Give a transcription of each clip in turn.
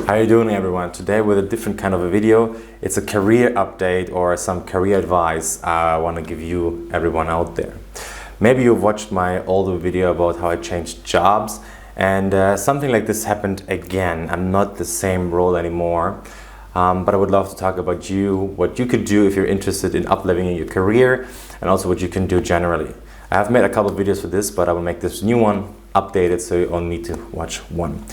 How are you doing, everyone? Today with a different kind of a video. It's a career update or some career advice I want to give you, everyone out there. Maybe you've watched my older video about how I changed jobs, and something like this happened again. I'm not the same role anymore, but I would love to talk about what you could do if you're interested in up-leveling your career, and also what you can do generally. I have made a couple of videos for this, but I will make this new one updated so you only need to watch one.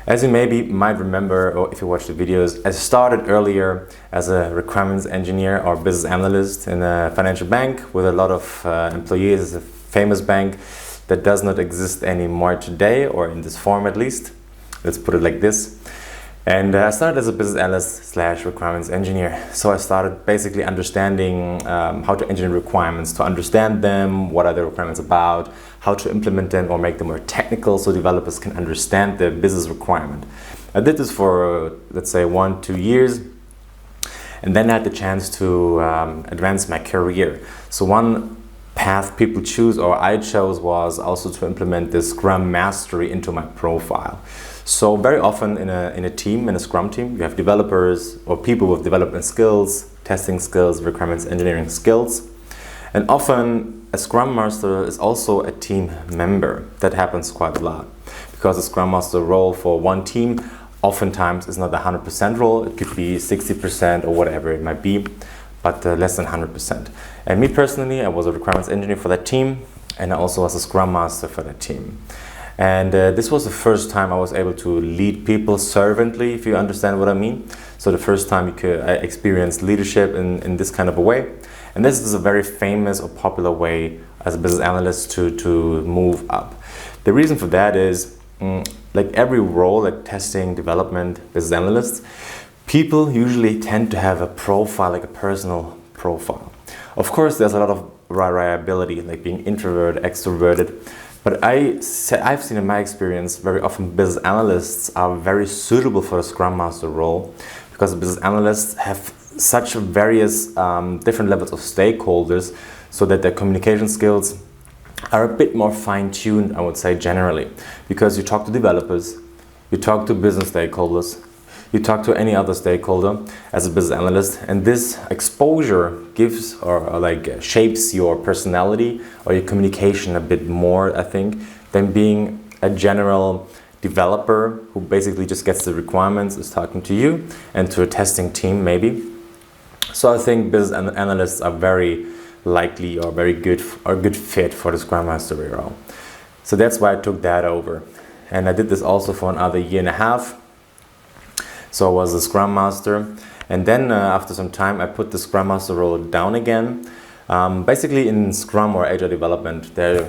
As you might remember, or if you watch the videos, I started earlier as a requirements engineer or business analyst in a financial bank with a lot of employees. It's a famous bank that does not exist anymore today, or in this form at least. Let's put it like this. And I started as a business analyst / requirements engineer. So I started basically understanding how to engineer requirements, to understand them, what are the requirements about, how to implement them or make them more technical so developers can understand the business requirement. I did this for, let's say, 1-2 years. And then I had the chance to advance my career. So one path people choose, or I chose, was also to implement the Scrum mastery into my profile. So very often in a team, in a Scrum team, you have developers or people with development skills, testing skills, requirements engineering skills. And often a Scrum Master is also a team member. That happens quite a lot because the Scrum Master role for one team oftentimes is not a 100% role. It could be 60% or whatever it might be, but less than 100%. And me personally, I was a requirements engineer for that team, and I also was a Scrum Master for that team. And this was the first time I was able to lead people servantly, if you understand what I mean. So the first time I experienced leadership in this kind of a way. And this is a very famous or popular way as a business analyst to move up. The reason for that is, like every role, like testing, development, business analysts, people usually tend to have a profile, like a personal profile. Of course, there's a lot of variability, like being introverted, extroverted. But I've seen in my experience very often business analysts are very suitable for the Scrum Master role, because business analysts have such various different levels of stakeholders, so that their communication skills are a bit more fine-tuned, I would say, generally. Because you talk to developers, you talk to business stakeholders, you talk to any other stakeholder as a business analyst, and this exposure gives or shapes your personality or your communication a bit more, I think, than being a general developer who basically just gets the requirements, is talking to you and to a testing team maybe. So I think business analysts are very likely or very good or good fit for the Scrum Master role. So that's why I took that over, and I did this also for another 1.5 years. So I was a Scrum Master, and then after some time I put the Scrum Master role down again. Basically in Scrum or Agile development, there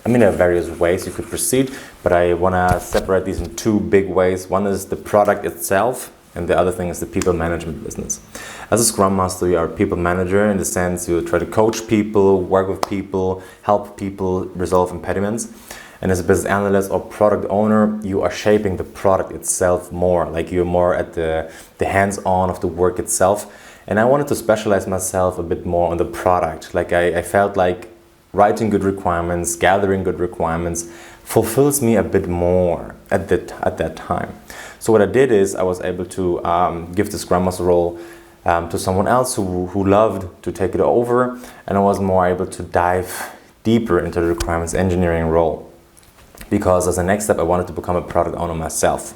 are various ways you could proceed, but I want to separate these in two big ways. One is the product itself, and the other thing is the people management business. As a Scrum Master, you are a people manager in the sense you try to coach people, work with people, help people resolve impediments. And as a business analyst or product owner, you are shaping the product itself more, like you're more at the hands-on of the work itself. And I wanted to specialize myself a bit more on the product. Like I felt like writing good requirements, gathering good requirements fulfills me a bit more at that time. So what I did is I was able to give the Scrum Master role to someone else who loved to take it over, and I was more able to dive deeper into the requirements engineering role. Because as a next step, I wanted to become a product owner myself.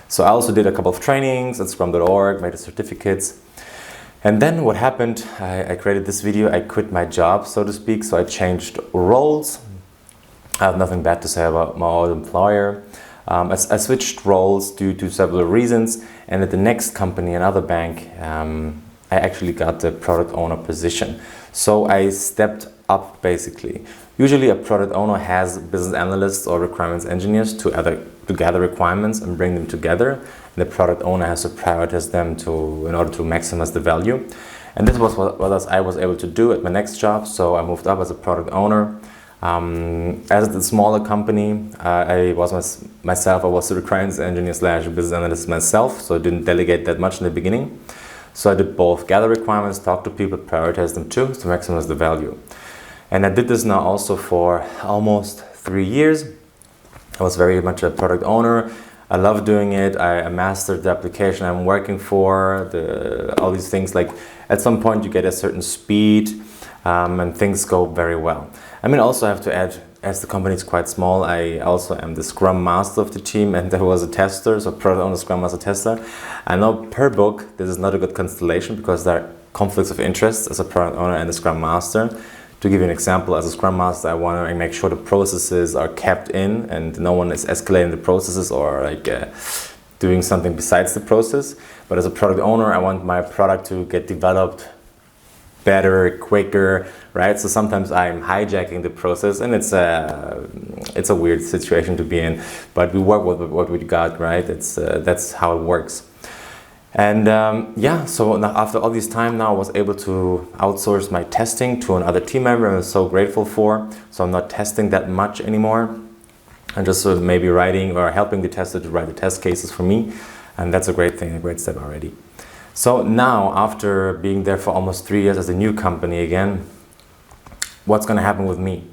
So I also did a couple of trainings at scrum.org, made the certificates. And then what happened, I created this video, I quit my job, so to speak, so I changed roles. I have nothing bad to say about my old employer. I switched roles due to several reasons, and at the next company, another bank, I actually got the product owner position. So I stepped up basically. Usually a product owner has business analysts or requirements engineers to gather requirements and bring them together. And the product owner has to prioritize them in order to maximize the value. And this was what I was able to do at my next job. So I moved up as a product owner. As a smaller company, I was the requirements engineer / business analyst myself. So I didn't delegate that much in the beginning. So I did both, gather requirements, talk to people, prioritize them too, to maximize the value. And I did this now also for almost 3 years. I was very much a product owner. I love doing it. I mastered the application I'm working for, all these things. Like at some point you get a certain speed and things go very well. I mean, also I have to add, as the company is quite small, I also am the scrum master of the team, and there was a tester, so product owner, scrum master, tester. I know per book this is not a good constellation because there are conflicts of interest as a product owner and a scrum master. To give you an example, as a scrum master, I want to make sure the processes are kept in and no one is escalating the processes or like doing something besides the process. But as a product owner, I want my product to get developed better, quicker, right? So sometimes I'm hijacking the process, and it's a weird situation to be in. But we work with what we got, right? That's how it works. And yeah, so after all this time now, I was able to outsource my testing to another team member. I'm so grateful for. So I'm not testing that much anymore. I'm just sort of maybe writing or helping the tester to write the test cases for me. And that's a great thing, a great step already. So now, after being there for almost 3 years as a new company again, what's going to happen with me?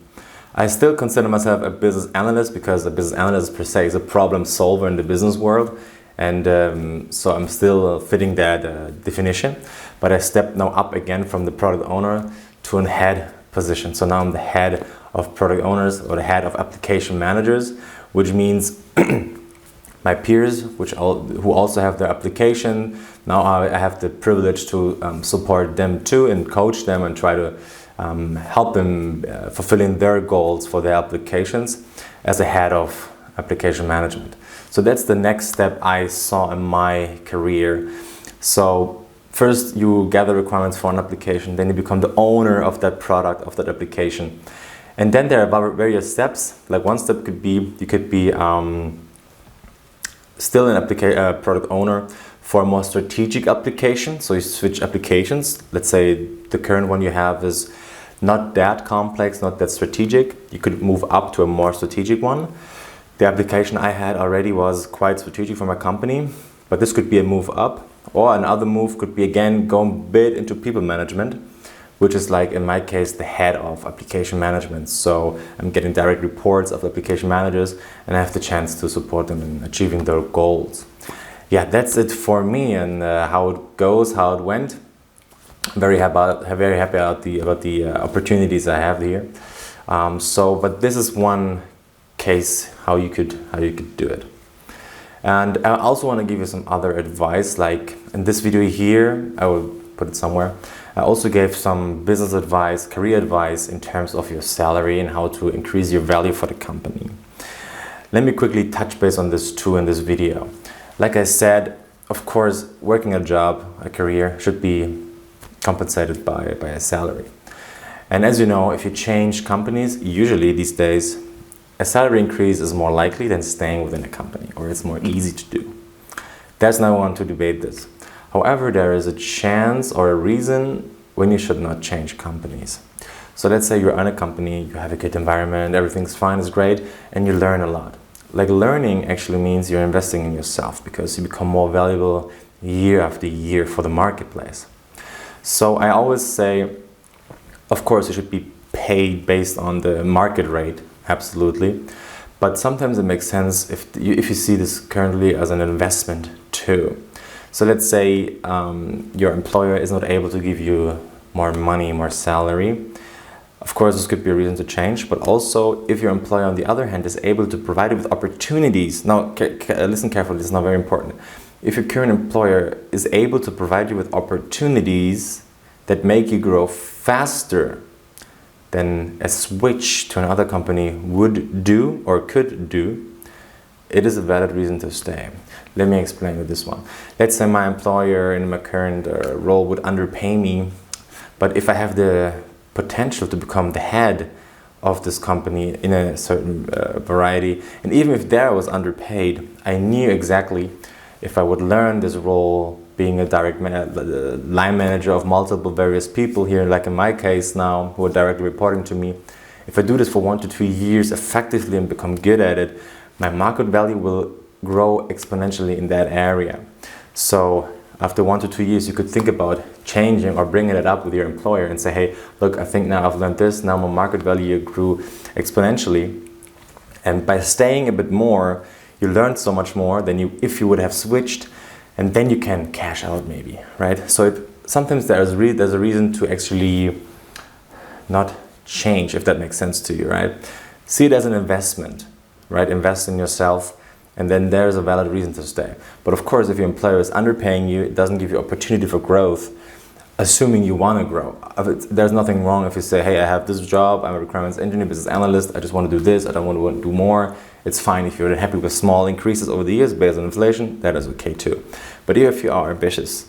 I still consider myself a business analyst because a business analyst per se is a problem solver in the business world. And so I'm still fitting that definition, but I stepped now up again from the product owner to a head position. So now I'm the head of product owners or the head of application managers, which means my peers, who also have their application. Now I have the privilege to support them too and coach them and try to help them fulfilling their goals for their applications as a head of application management. So that's the next step I saw in my career. So first you gather requirements for an application, then you become the owner of that product, of that application. And then there are various steps. Like one step could be, you could be still an product owner for a more strategic application. So you switch applications. Let's say the current one you have is not that complex, not that strategic. You could move up to a more strategic one. The application I had already was quite strategic for my company, but this could be a move up, or another move could be again going a bit into people management, which is like in my case the head of application management. So I'm getting direct reports of application managers and I have the chance to support them in achieving their goals. Yeah, that's it for me and how it goes, how it went. I'm very happy about the opportunities I have here. But this is one case how you could do it. And I also want to give you some other advice, like in this video here, I will put it somewhere. I also gave some business advice, career advice in terms of your salary and how to increase your value for the company. Let me quickly touch base on this too in this video. Like I said, of course, working a job, a career should be compensated by a salary. And as you know, if you change companies, usually these days, a salary increase is more likely than staying within a company, or it's more easy to do. There's no one to debate this. However, there is a chance or a reason when you should not change companies. So let's say you're in a company, you have a good environment, everything's fine, it's great, and you learn a lot. Like learning actually means you're investing in yourself because you become more valuable year after year for the marketplace. So I always say, of course, you should be paid based on the market rate. Absolutely, but sometimes it makes sense if you see this currently as an investment too. So let's say your employer is not able to give you more money, more salary. Of course, this could be a reason to change, but also if your employer on the other hand is able to provide you with opportunities. Now, listen carefully, this is not very important. If your current employer is able to provide you with opportunities that make you grow faster than a switch to another company would do or could do, it is a valid reason to stay. Let me explain with this one. Let's say my employer in my current role would underpay me, but if I have the potential to become the head of this company in a certain variety, and even if there I was underpaid, I knew exactly if I would learn this role, being a direct line manager of multiple various people here, like in my case now, who are directly reporting to me. If I do this for 1 to 2 years effectively and become good at it, my market value will grow exponentially in that area. So after 1 to 2 years, you could think about changing or bringing it up with your employer and say, hey, look, I think now I've learned this, now my market value grew exponentially. And by staying a bit more, You learned so much more than if you would have switched, and then you can cash out maybe, right? So sometimes there's a reason to actually not change, if that makes sense to you, right? See it as an investment, right? Invest in yourself, and then there's a valid reason to stay. But of course, if your employer is underpaying you, it doesn't give you opportunity for growth, assuming you want to grow. There's nothing wrong if you say, hey, I have this job, I'm a requirements engineer, business analyst, I just want to do this, I don't want to do more. It's fine if you're happy with small increases over the years based on inflation, that is okay too. But if you are ambitious,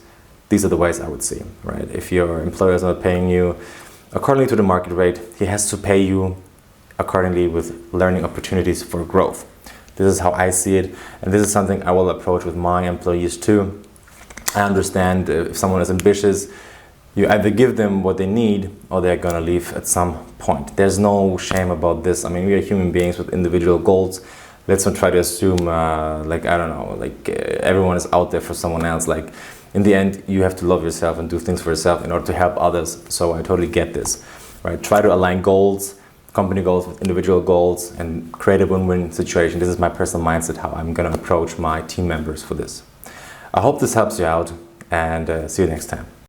these are the ways I would see, right? If your employer is not paying you accordingly to the market rate, he has to pay you accordingly with learning opportunities for growth. This is how I see it, and this is something I will approach with my employees too. I understand if someone is ambitious, you either give them what they need or they're gonna leave at some point. There's no shame about this. I mean, we are human beings with individual goals. Let's not try to assume, everyone is out there for someone else. Like, in the end, you have to love yourself and do things for yourself in order to help others. So I totally get this, right? Try to align goals, company goals with individual goals, and create a win-win situation. This is my personal mindset, how I'm gonna approach my team members for this. I hope this helps you out, and see you next time.